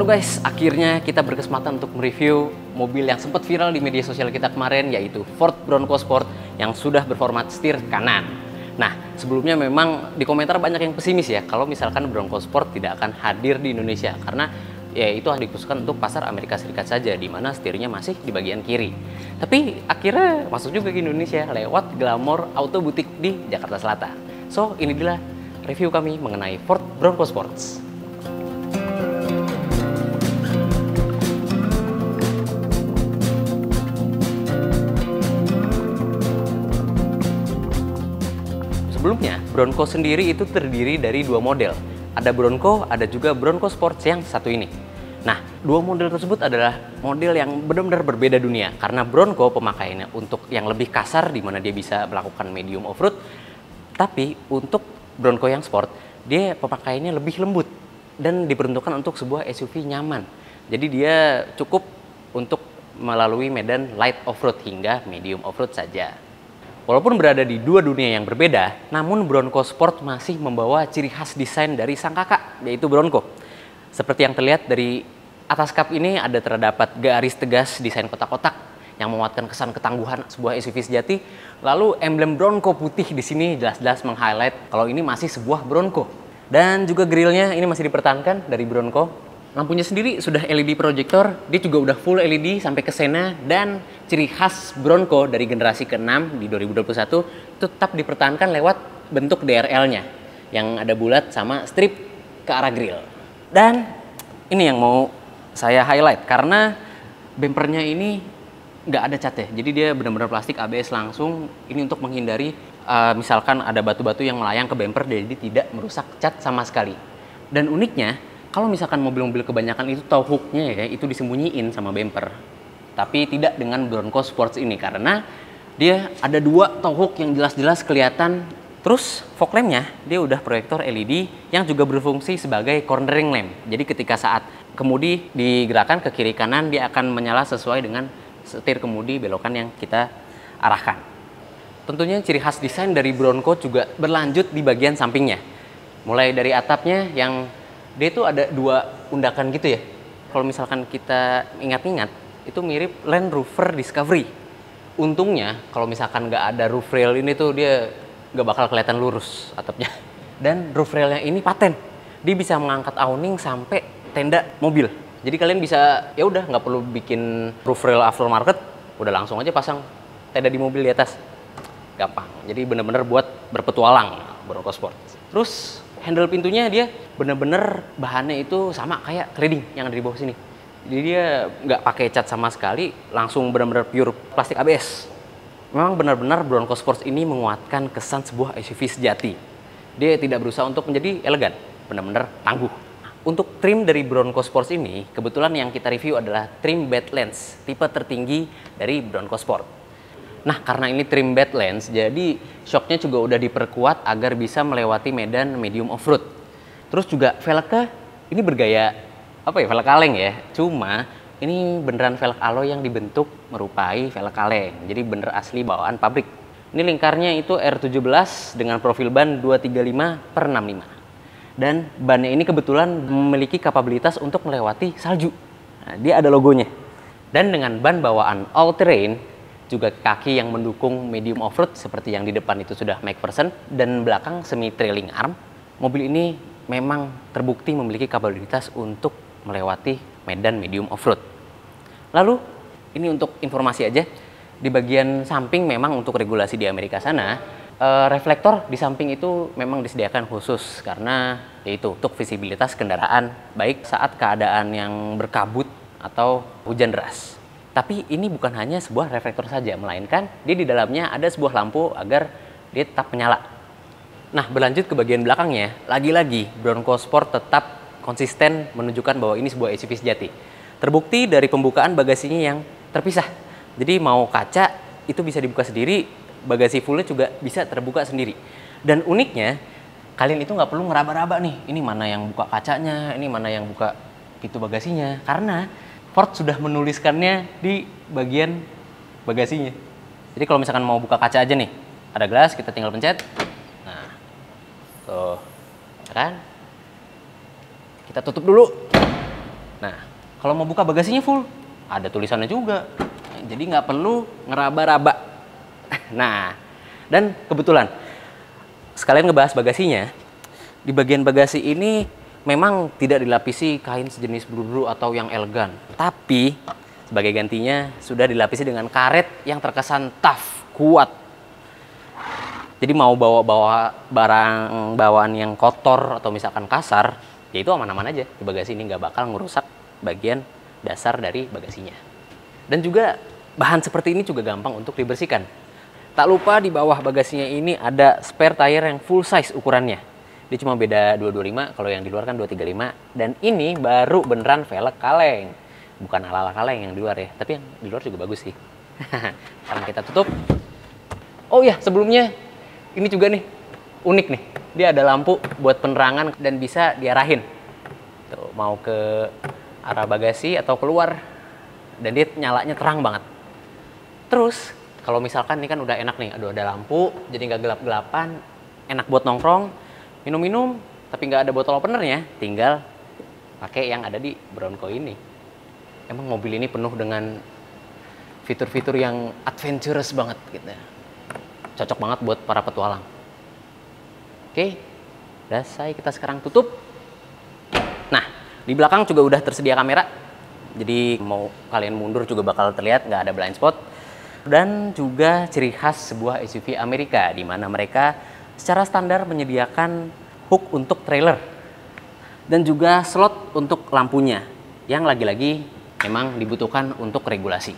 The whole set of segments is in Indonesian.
Halo guys, akhirnya kita berkesempatan untuk mereview mobil yang sempat viral di media sosial kita kemarin, yaitu Ford Bronco Sport yang sudah berformat setir kanan. Nah, sebelumnya memang di komentar banyak yang pesimis ya, kalau misalkan Bronco Sport tidak akan hadir di Indonesia, karena ya itu dikhususkan untuk pasar Amerika Serikat saja, di mana setirnya masih di bagian kiri. Tapi akhirnya masuk juga ke Indonesia lewat Glamor Auto Boutique di Jakarta Selatan. So, ini adalah review kami mengenai Ford Bronco Sports. Sebelumnya, Bronco sendiri itu terdiri dari dua model. Ada Bronco, ada juga Bronco Sports yang satu ini. Nah, dua model tersebut adalah model yang benar-benar berbeda dunia. Karena Bronco pemakaiannya untuk yang lebih kasar, di mana dia bisa melakukan medium off-road. Tapi untuk Bronco yang Sport, dia pemakaiannya lebih lembut. Dan diperuntukkan untuk sebuah SUV nyaman. Jadi dia cukup untuk melalui medan light off-road hingga medium off-road saja. Walaupun berada di dua dunia yang berbeda, namun Bronco Sport masih membawa ciri khas desain dari sang kakak, yaitu Bronco. Seperti yang terlihat dari atas kap ini ada terdapat garis tegas desain kotak-kotak yang menguatkan kesan ketangguhan sebuah SUV sejati. Lalu emblem Bronco putih di sini jelas-jelas meng-highlight kalau ini masih sebuah Bronco. Dan juga grillnya ini masih dipertahankan dari Bronco. Lampunya sendiri sudah LED projector, dia juga udah full LED sampai ke Sena, dan ciri khas Bronco dari generasi ke-6 di 2021 itu tetap dipertahankan lewat bentuk DRL-nya yang ada bulat sama strip ke arah grill. Dan ini yang mau saya highlight karena bempernya ini nggak ada catnya, jadi dia benar-benar plastik ABS langsung. Ini untuk menghindari misalkan ada batu-batu yang melayang ke bemper, jadi tidak merusak cat sama sekali. Dan uniknya, kalau misalkan mobil-mobil kebanyakan itu tahu hooknya ya, itu disembunyiin sama bumper. Tapi tidak dengan Bronco Sports ini, karena dia ada dua tow hook yang jelas-jelas kelihatan. Terus fog lampnya dia udah proyektor LED yang juga berfungsi sebagai cornering lamp. Jadi ketika saat kemudi digerakkan ke kiri kanan, dia akan menyala sesuai dengan setir kemudi belokan yang kita arahkan. Tentunya ciri khas desain dari Bronco juga berlanjut di bagian sampingnya. Mulai dari atapnya yang dia itu ada dua undakan gitu ya. Kalau misalkan kita ingat-ingat, itu mirip Land Rover Discovery. Untungnya kalau misalkan nggak ada roof rail ini tuh dia nggak bakal kelihatan lurus atapnya. Dan roof railnya ini paten. Dia bisa mengangkat awning sampai tenda mobil. Jadi kalian bisa ya udah nggak perlu bikin roof rail aftermarket, udah langsung aja pasang tenda di mobil di atas. Gampang. Jadi bener-bener buat berpetualang Bronco Sport. Terus handle pintunya dia bener-bener bahannya itu sama kayak cladding yang ada di bawah sini. Jadi dia nggak pakai cat sama sekali, langsung bener-bener pure plastik ABS. Memang benar-benar Bronco Sports ini menguatkan kesan sebuah SUV sejati. Dia tidak berusaha untuk menjadi elegan, benar-benar tangguh. Untuk trim dari Bronco Sports ini, kebetulan yang kita review adalah trim Badlands, tipe tertinggi dari Bronco Sport. Nah, karena ini trim Badlands, jadi shocknya juga udah diperkuat agar bisa melewati medan medium off-road. Terus juga velgnya ini bergaya velg kaleng ya. Cuma ini beneran velg alloy yang dibentuk merupai velg kaleng. Jadi bener asli bawaan pabrik. Ini lingkarnya itu R17 dengan profil ban 235/65. Dan bannya ini kebetulan memiliki kapabilitas untuk melewati salju. Nah, dia ada logonya. Dan dengan ban bawaan all terrain, juga kaki yang mendukung medium off-road seperti yang di depan itu sudah McPherson dan belakang semi trailing arm. Mobil ini memang terbukti memiliki kapabilitas untuk melewati medan medium off-road. Lalu ini untuk informasi aja, di bagian samping memang untuk regulasi di Amerika sana, reflektor di samping itu memang disediakan khusus karena yaitu untuk visibilitas kendaraan baik saat keadaan yang berkabut atau hujan deras. Tapi ini bukan hanya sebuah reflektor saja, melainkan dia di dalamnya ada sebuah lampu agar dia tetap menyala. Nah, berlanjut ke bagian belakangnya, lagi-lagi Bronco Sport tetap konsisten menunjukkan bahwa ini sebuah SUV sejati. Terbukti dari pembukaan bagasinya yang terpisah. Jadi mau kaca itu bisa dibuka sendiri, bagasi fullnya juga bisa terbuka sendiri. Dan uniknya, kalian itu nggak perlu ngeraba-raba nih, ini mana yang buka kacanya, ini mana yang buka pintu bagasinya, karena Ford sudah menuliskannya di bagian bagasinya. Jadi kalau misalkan mau buka kaca aja nih, ada gelas, kita tinggal pencet. Nah, tuh, kan? Kita tutup dulu. Nah, kalau mau buka bagasinya full, ada tulisannya juga. Jadi nggak perlu ngeraba-raba. Nah, dan kebetulan sekalian ngebahas bagasinya, di bagian bagasi ini memang tidak dilapisi kain sejenis bludru atau yang elegan. Tapi sebagai gantinya sudah dilapisi dengan karet yang terkesan tough, kuat. Jadi mau bawa barang bawaan yang kotor atau misalkan kasar, ya itu aman-aman aja di bagasi ini, nggak bakal ngerusak bagian dasar dari bagasinya. Dan juga bahan seperti ini juga gampang untuk dibersihkan. Tak lupa di bawah bagasinya ini ada spare tire yang full size ukurannya. Dia cuma beda 225, kalau yang di luar kan 235. Dan ini baru beneran velg kaleng. Bukan ala-ala kaleng yang di luar ya, tapi yang di luar juga bagus sih. Sekarang kita tutup. Oh iya, sebelumnya ini juga nih unik nih. Dia ada lampu buat penerangan dan bisa diarahin. Tuh, mau ke arah bagasi atau keluar, dan dia nyalanya terang banget. Terus kalau misalkan ini kan udah enak nih, aduh ada lampu, jadi nggak gelap-gelapan, enak buat nongkrong, minum-minum, tapi nggak ada botol openernya, tinggal pakai yang ada di Bronco ini. Emang mobil ini penuh dengan fitur-fitur yang adventurous banget gitu. Cocok banget buat para petualang. Oke, udah selesai, kita sekarang tutup. Nah, di belakang juga udah tersedia kamera. Jadi mau kalian mundur juga bakal terlihat, nggak ada blind spot. Dan juga ciri khas sebuah SUV Amerika, di mana mereka secara standar menyediakan hook untuk trailer. Dan juga slot untuk lampunya, yang lagi-lagi memang dibutuhkan untuk regulasi.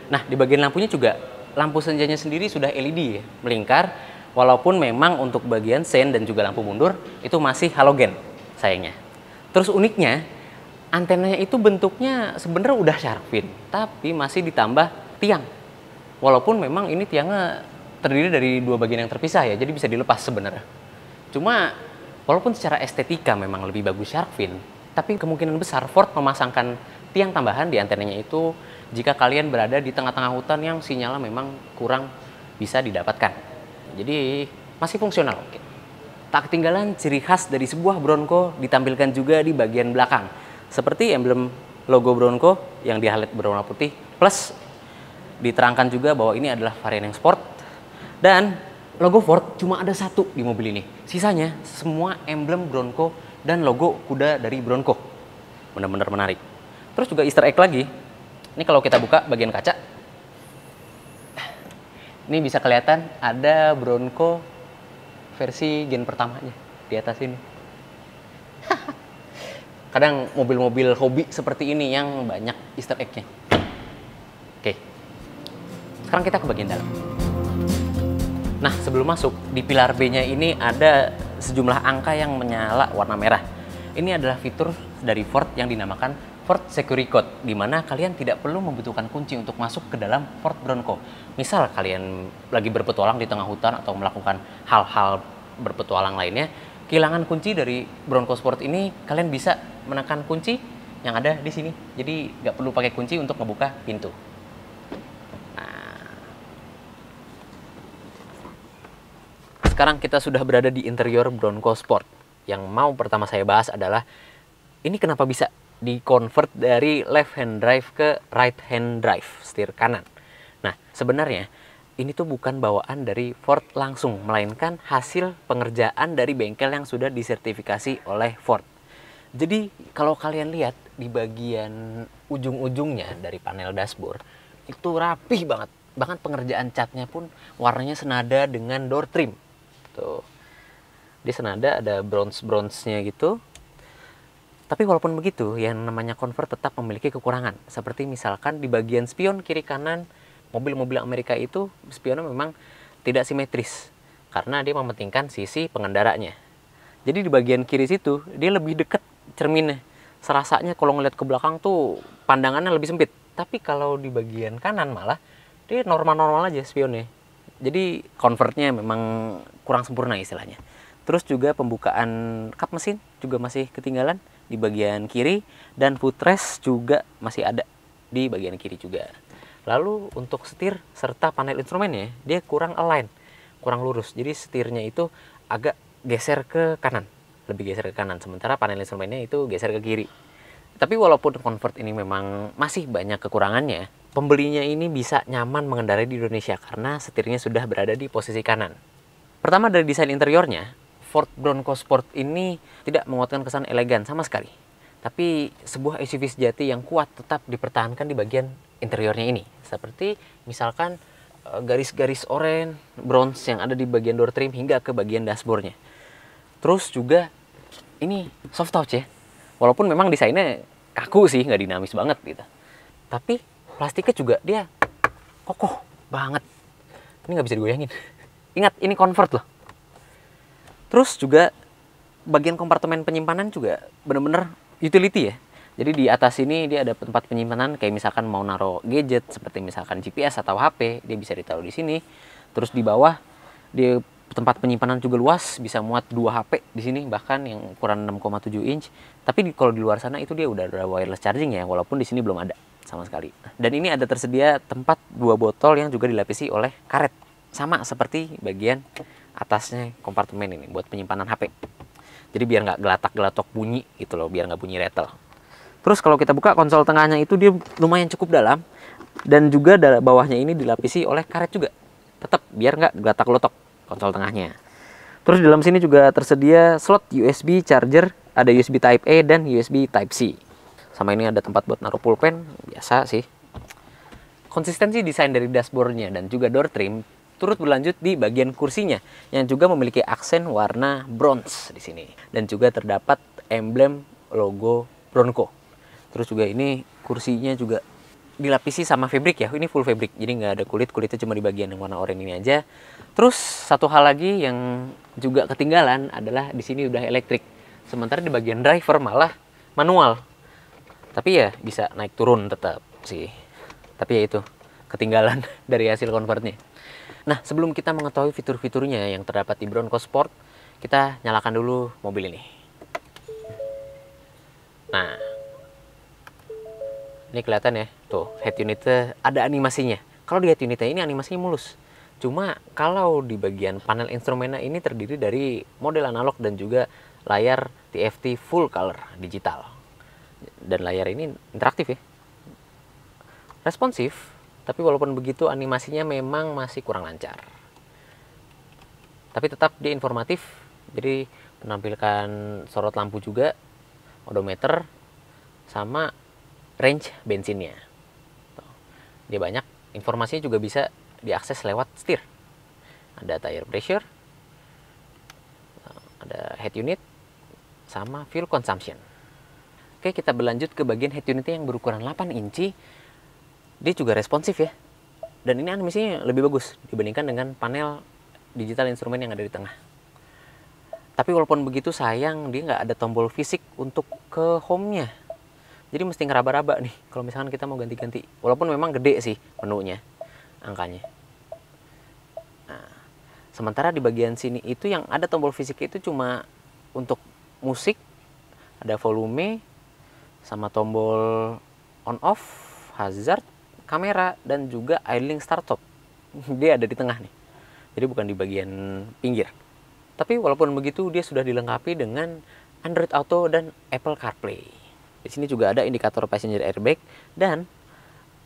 Nah, di bagian lampunya juga, lampu senjanya sendiri sudah LED ya, melingkar. Walaupun memang untuk bagian sen dan juga lampu mundur, itu masih halogen sayangnya. Terus uniknya, antenanya itu bentuknya sebenarnya udah shark fin, tapi masih ditambah tiang. Walaupun memang ini tiangnya terdiri dari dua bagian yang terpisah ya, jadi bisa dilepas sebenarnya. Cuma walaupun secara estetika memang lebih bagus shark fin, tapi kemungkinan besar Ford memasangkan tiang tambahan di antenanya itu jika kalian berada di tengah-tengah hutan yang sinyalnya memang kurang bisa didapatkan. Jadi masih fungsional. Tak ketinggalan ciri khas dari sebuah Bronco ditampilkan juga di bagian belakang. Seperti emblem logo Bronco yang di-highlight berwarna putih, plus diterangkan juga bahwa ini adalah varian yang sport. Dan logo Ford cuma ada satu di mobil ini. Sisanya semua emblem Bronco dan logo kuda dari Bronco. Benar-benar menarik. Terus juga Easter egg lagi. Ini kalau kita buka bagian kaca, ini bisa kelihatan ada Bronco versi gen pertamanya di atas ini. Kadang mobil-mobil hobi seperti ini yang banyak Easter egg-nya. Oke, sekarang kita ke bagian dalam. Nah, sebelum masuk, di pilar B-nya ini ada sejumlah angka yang menyala warna merah. Ini adalah fitur dari Ford yang dinamakan Ford Security Code, di mana kalian tidak perlu membutuhkan kunci untuk masuk ke dalam Ford Bronco. Misal kalian lagi berpetualang di tengah hutan atau melakukan hal-hal berpetualang lainnya, kehilangan kunci dari Bronco Sport ini, kalian bisa menekan kunci yang ada di sini. Jadi nggak perlu pakai kunci untuk membuka pintu. Sekarang kita sudah berada di interior Bronco Sport. Yang mau pertama saya bahas adalah ini kenapa bisa di-convert dari left hand drive ke right hand drive, setir kanan. Nah, sebenarnya ini tuh bukan bawaan dari Ford langsung, melainkan hasil pengerjaan dari bengkel yang sudah disertifikasi oleh Ford. Jadi kalau kalian lihat di bagian ujung-ujungnya dari panel dashboard, itu rapih banget. Bahkan pengerjaan catnya pun warnanya senada dengan door trim. Tuh. Dia senada, ada bronze-nya gitu. Tapi walaupun begitu, yang namanya convert tetap memiliki kekurangan. Seperti misalkan di bagian spion kiri kanan, mobil-mobil Amerika itu spionnya memang tidak simetris. Karena dia mementingkan sisi pengendaranya. Jadi di bagian kiri situ, dia lebih dekat cerminnya. Serasanya kalau ngeliat ke belakang tuh pandangannya lebih sempit. Tapi kalau di bagian kanan malah, dia normal-normal aja spionnya. Jadi convertnya memang kurang sempurna istilahnya. Terus juga pembukaan kap mesin juga masih ketinggalan di bagian kiri, dan footrest juga masih ada di bagian kiri juga. Lalu untuk setir serta panel instrumennya, dia kurang align, kurang lurus. Jadi setirnya itu agak geser ke kanan, lebih geser ke kanan, sementara panel instrumennya itu geser ke kiri. Tapi walaupun Convert ini memang masih banyak kekurangannya, pembelinya ini bisa nyaman mengendarai di Indonesia karena setirnya sudah berada di posisi kanan. Pertama dari desain interiornya, Ford Bronco Sport ini tidak menguatkan kesan elegan sama sekali. Tapi sebuah SUV sejati yang kuat tetap dipertahankan di bagian interiornya ini. Seperti misalkan garis-garis oranye, bronze yang ada di bagian door trim hingga ke bagian dashboardnya. Terus juga ini soft touch ya. Walaupun memang desainnya kaku sih, nggak dinamis banget gitu. Tapi plastiknya juga dia kokoh banget. Ini nggak bisa digoyangin. Ingat, ini Convert loh. Terus juga bagian kompartemen penyimpanan juga bener-bener utility ya. Jadi di atas ini dia ada tempat penyimpanan, kayak misalkan mau naruh gadget seperti misalkan GPS atau HP, dia bisa ditaruh di sini. Terus di bawah dia tempat penyimpanan juga luas, bisa muat 2 HP di sini, bahkan yang ukuran 6,7 inch. Tapi kalau di luar sana itu dia udah ada wireless charging ya, walaupun di sini belum ada sama sekali. Dan ini ada tersedia tempat 2 botol yang juga dilapisi oleh karet, sama seperti bagian atasnya kompartemen ini buat penyimpanan HP. Jadi biar nggak gelatak-gelatok bunyi gitu loh, biar nggak bunyi rattle. Terus kalau kita buka konsol tengahnya itu dia lumayan cukup dalam, dan juga bawahnya ini dilapisi oleh karet juga, tetap biar nggak gelatak-geletok konsol tengahnya. Terus di dalam sini juga tersedia slot USB charger, ada USB Type A dan USB Type C. Sama ini ada tempat buat naruh pulpen, biasa sih. Konsistensi desain dari dashboardnya dan juga door trim turut berlanjut di bagian kursinya yang juga memiliki aksen warna bronze di sini, dan juga terdapat emblem logo Bronco. Terus juga ini kursinya juga dilapisi sama fabric ya, ini full fabric, jadi nggak ada kulit, kulitnya cuma di bagian yang warna oranye ini aja. Terus satu hal lagi yang juga ketinggalan adalah di sini udah elektrik, sementara di bagian driver malah manual. Tapi ya bisa naik turun tetap sih, tapi ya itu ketinggalan dari hasil convertnya. Nah, sebelum kita mengetahui fitur-fiturnya yang terdapat di Bronco Sport, kita nyalakan dulu mobil ini. Nah, ini kelihatan ya, tuh head unitnya ada animasinya. Kalau di head unitnya ini animasinya mulus. Cuma kalau di bagian panel instrumennya ini terdiri dari model analog dan juga layar TFT full color digital. Dan layar ini interaktif ya, responsif. Tapi walaupun begitu animasinya memang masih kurang lancar. Tapi tetap dia informatif. Jadi menampilkan sorot lampu juga, odometer, sama range bensinnya. Dia banyak, informasinya juga bisa diakses lewat setir. Ada tire pressure, ada head unit, sama fuel consumption. Oke, kita berlanjut ke bagian head unitnya yang berukuran 8 inci. Dia juga responsif ya. Dan ini animasinya lebih bagus dibandingkan dengan panel digital instrumen yang ada di tengah. Tapi walaupun begitu sayang dia nggak ada tombol fisik untuk ke home-nya. Jadi mesti ngeraba-raba nih kalau misalkan kita mau ganti-ganti. Walaupun memang gede sih menunya, angkanya. Nah, sementara di bagian sini itu yang ada tombol fisik itu cuma untuk musik, ada volume, sama tombol on off, hazard, kamera, dan juga idling start stop. Dia ada di tengah nih, jadi bukan di bagian pinggir. Tapi walaupun begitu dia sudah dilengkapi dengan Android Auto dan Apple CarPlay. Di sini juga ada indikator passenger airbag, dan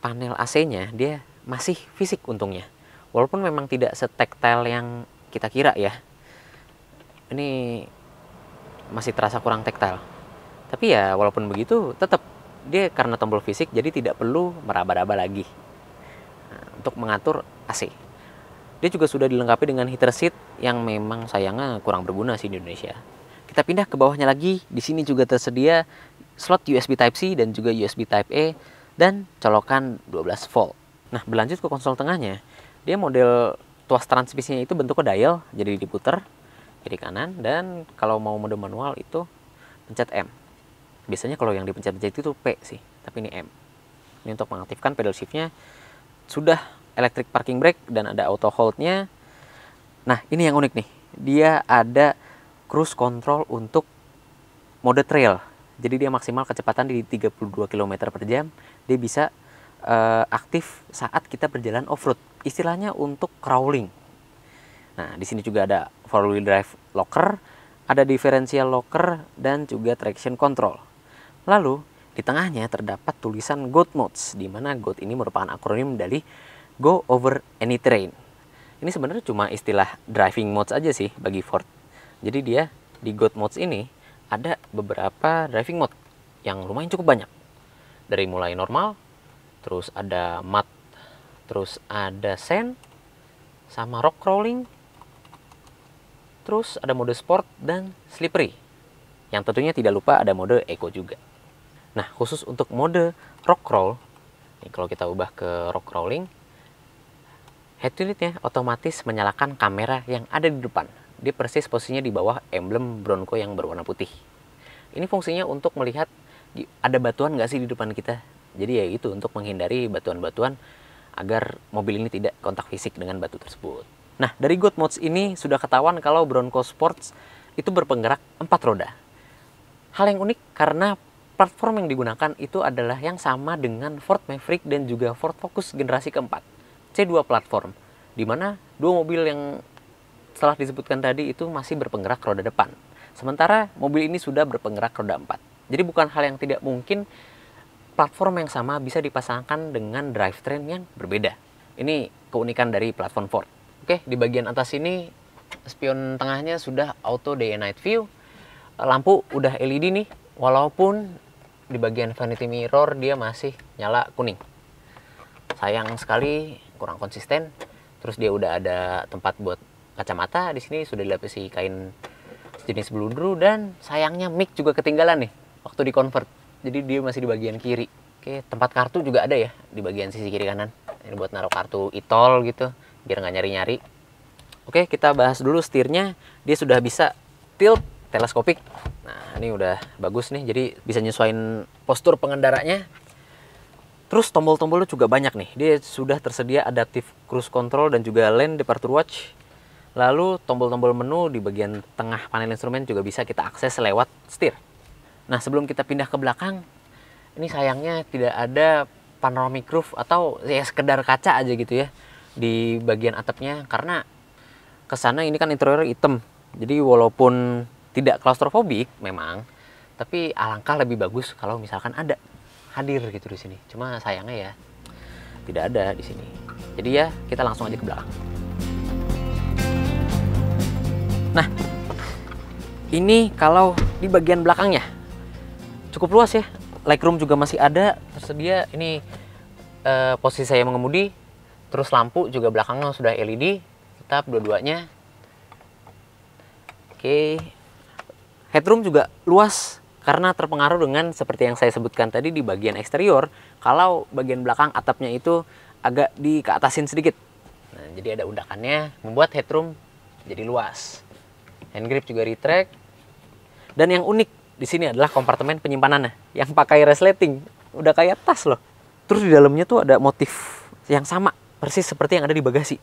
panel AC-nya dia masih fisik untungnya. Walaupun memang tidak setaktil yang kita kira ya. Ini masih terasa kurang taktil. Tapi ya walaupun begitu tetap dia karena tombol fisik jadi tidak perlu meraba-raba lagi untuk mengatur AC. Dia juga sudah dilengkapi dengan heater seat yang memang sayangnya kurang berguna sih di Indonesia. Kita pindah ke bawahnya lagi. Di sini juga tersedia slot USB Type C dan juga USB Type A dan colokan 12 volt. Nah, berlanjut ke konsol tengahnya. Dia model tuas transmisinya itu bentuknya dial, jadi diputer kiri kanan, dan kalau mau mode manual itu pencet M. Biasanya kalau yang dipencet-pencet itu P sih, tapi ini M. Ini untuk mengaktifkan pedal shiftnya. Sudah electric parking brake dan ada auto hold-nya. Nah, ini yang unik nih. Dia ada cruise control untuk mode trail. Jadi dia maksimal kecepatan di 32 km per jam. Dia bisa aktif saat kita berjalan off-road. Istilahnya untuk crawling. Nah, di sini juga ada 4-wheel drive locker, ada differential locker, dan juga traction control. Lalu, Di tengahnya terdapat tulisan GOAT Modes, di mana GOAT ini merupakan akronim dari Go Over Any Terrain. Ini sebenarnya cuma istilah driving modes aja sih bagi Ford. Jadi dia di GOAT Modes ini ada beberapa driving mode yang lumayan cukup banyak. Dari mulai normal, terus ada matte, terus ada sand, sama rock crawling, terus ada mode sport dan slippery. Yang tentunya tidak lupa ada mode eco juga. Nah, khusus untuk mode rock crawl, nih kalau kita ubah ke rock crawling, head unitnya otomatis menyalakan kamera yang ada di depan. Dia persis posisinya di bawah emblem Bronco yang berwarna putih. Ini fungsinya untuk melihat ada batuan nggak sih di depan kita. Jadi ya itu untuk menghindari batuan-batuan agar mobil ini tidak kontak fisik dengan batu tersebut. Nah, dari GOAT Modes ini sudah ketahuan kalau Bronco Sports itu berpenggerak 4 roda. Hal yang unik karena platform yang digunakan itu adalah yang sama dengan Ford Maverick dan juga Ford Focus generasi keempat, C2 platform, di mana dua mobil yang setelah disebutkan tadi itu masih berpenggerak roda depan. Sementara mobil ini sudah berpenggerak roda 4. Jadi bukan hal yang tidak mungkin platform yang sama bisa dipasangkan dengan drivetrain yang berbeda. Ini keunikan dari platform Ford. Oke, di bagian atas ini spion tengahnya sudah auto day and night view. Lampu udah LED nih, walaupun di bagian vanity mirror dia masih nyala kuning. Sayang sekali, kurang konsisten. Terus dia udah ada tempat buat kacamata, di sini sudah dilapisi kain jenis bludru, dan sayangnya mic juga ketinggalan nih waktu di convert. Jadi dia masih di bagian kiri. Oke, tempat kartu juga ada ya di bagian sisi kiri kanan. Ini buat naruh kartu e-tol gitu, biar nggak nyari-nyari. Oke, kita bahas dulu setirnya. Dia sudah bisa tilt teleskopik. Nah, ini udah bagus nih, jadi bisa nyesuaiin postur pengendaranya. Terus tombol-tombolnya juga banyak nih. Dia sudah tersedia adaptive cruise control dan juga lane departure watch. Lalu tombol-tombol menu di bagian tengah panel instrumen juga bisa kita akses lewat setir. Nah, sebelum kita pindah ke belakang, ini sayangnya tidak ada panoramic roof atau ya sekedar kaca aja gitu ya di bagian atapnya, karena kesana ini kan interior hitam. Jadi walaupun tidak klaustrofobik memang, tapi alangkah lebih bagus kalau misalkan ada hadir gitu di sini. Cuma sayangnya ya tidak ada di sini. Jadi ya kita langsung aja ke belakang. Nah, ini kalau di bagian belakangnya cukup luas ya. Legroom juga masih ada tersedia. Ini posisi saya mengemudi. Terus lampu juga belakangnya sudah LED, tetap dua-duanya. Oke. Headroom juga luas karena terpengaruh dengan seperti yang saya sebutkan tadi di bagian eksterior. Kalau bagian belakang atapnya itu agak dikeatasin sedikit. Nah, jadi ada undakannya membuat headroom jadi luas. Hand grip juga retract. Dan yang unik di sini adalah kompartemen penyimpanannya yang pakai resleting. Udah kayak tas loh. Terus di dalamnya tuh ada motif yang sama persis seperti yang ada di bagasi.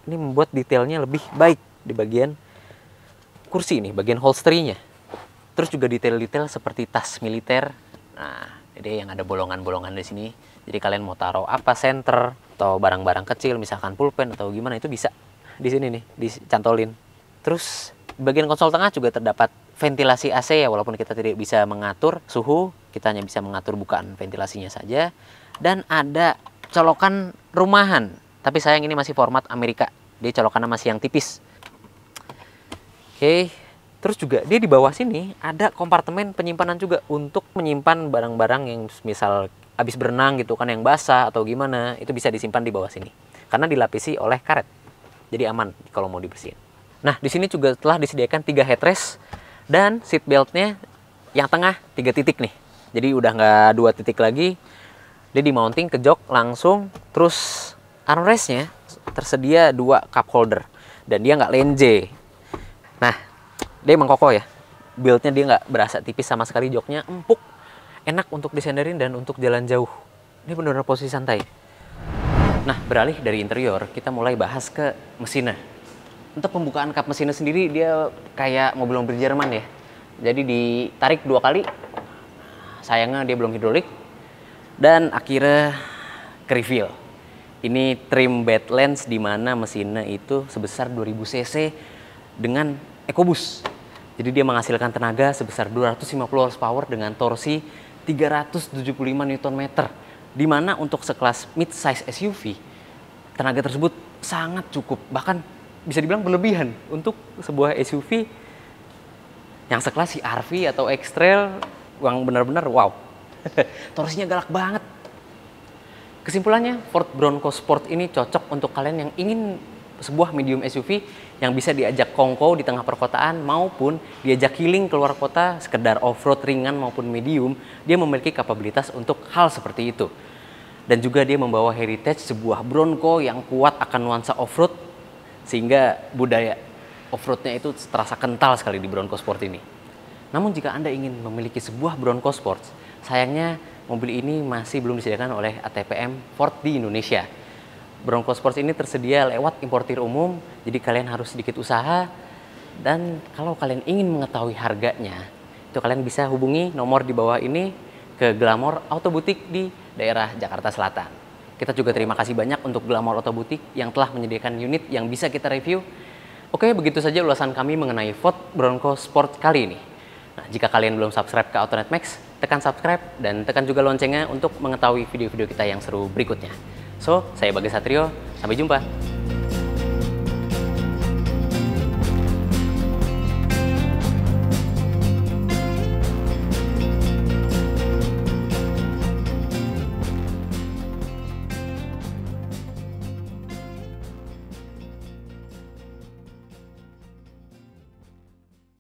Ini membuat detailnya lebih baik di bagian kursi nih, bagian holstery-nya. Terus juga detail-detail seperti tas militer. Nah, jadi yang ada bolongan-bolongan di sini. Jadi kalian mau taruh apa, center atau barang-barang kecil, misalkan pulpen atau gimana, itu bisa di sini nih, dicantolin. Terus di bagian konsol tengah juga terdapat ventilasi AC ya, walaupun kita tidak bisa mengatur suhu, kita hanya bisa mengatur bukaan ventilasinya saja. Dan ada colokan rumahan, tapi sayang ini masih format Amerika. Dia colokannya masih yang tipis. Oke, terus juga dia di bawah sini ada kompartemen penyimpanan juga untuk menyimpan barang-barang yang misal habis berenang gitu kan, yang basah atau gimana, itu bisa disimpan di bawah sini. Karena dilapisi oleh karet. Jadi aman kalau mau dibersihin. Nah, di sini juga telah disediakan 3 headrest dan seat beltnya yang tengah 3 titik nih. Jadi udah nggak 2 titik lagi. Dia di mounting ke jok langsung. Terus armrestnya tersedia 2 cup holder dan dia nggak lenje. Nah, dia emang kokoh ya. Build-nya dia nggak berasa tipis sama sekali, joknya empuk, enak untuk disenderin dan untuk jalan jauh. Ini benar-benar posisi santai. Nah, beralih dari interior, kita mulai bahas ke mesinnya. Untuk pembukaan kap mesinnya sendiri, dia kayak mobil-mobil Jerman ya. Jadi ditarik 2 kali. Sayangnya dia belum hidrolik. Dan akhirnya ke reveal. Ini trim Badlands di mana mesinnya itu sebesar 2000 cc dengan EcoBoost. Jadi dia menghasilkan tenaga sebesar 250 horsepower dengan torsi 375 Nm. Di mana untuk sekelas mid-size SUV, tenaga tersebut sangat cukup, bahkan bisa dibilang berlebihan untuk sebuah SUV yang sekelas CR-V atau X-Trail yang benar-benar wow. Torsinya galak banget. Kesimpulannya, Ford Bronco Sport ini cocok untuk kalian yang ingin sebuah medium SUV yang bisa diajak kongko di tengah perkotaan maupun diajak healing keluar kota, sekedar off-road ringan maupun medium. Dia memiliki kapabilitas untuk hal seperti itu. Dan juga dia membawa heritage sebuah Bronco yang kuat akan nuansa off-road, sehingga budaya off-roadnya itu terasa kental sekali di Bronco Sport ini. Namun jika Anda ingin memiliki sebuah Bronco Sport, sayangnya mobil ini masih belum disediakan oleh ATPM Ford di Indonesia. Bronco Sport ini tersedia lewat importir umum, jadi kalian harus sedikit usaha. Dan kalau kalian ingin mengetahui harganya, itu kalian bisa hubungi nomor di bawah ini ke Glamor Auto Boutique di daerah Jakarta Selatan. Kita juga terima kasih banyak untuk Glamor Auto Boutique yang telah menyediakan unit yang bisa kita review. Oke, begitu saja ulasan kami mengenai Ford Bronco Sport kali ini. Nah, jika kalian belum subscribe ke Autonet Max, tekan subscribe dan tekan juga loncengnya untuk mengetahui video-video kita yang seru berikutnya. So, saya Bagas Satrio, sampai jumpa.